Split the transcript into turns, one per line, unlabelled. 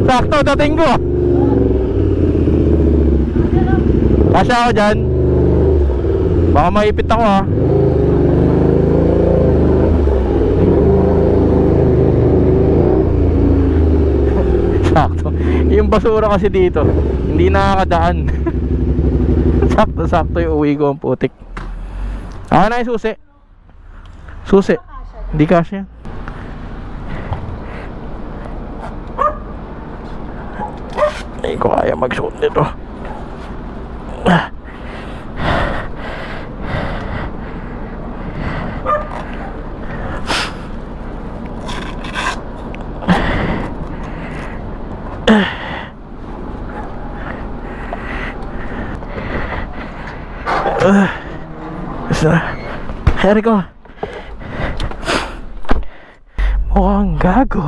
Sakto, dating ko. Kasya ako dyan. Baka maipit ako ha. Sakto. Yung basura kasi dito hindi nakakadaan. Sakto-sakto yung uwi ko ang putik. Na yung susi. Susi. Hindi kasya. Hindi ko kaya magsuot nito. Hari ko. Mukhang gago.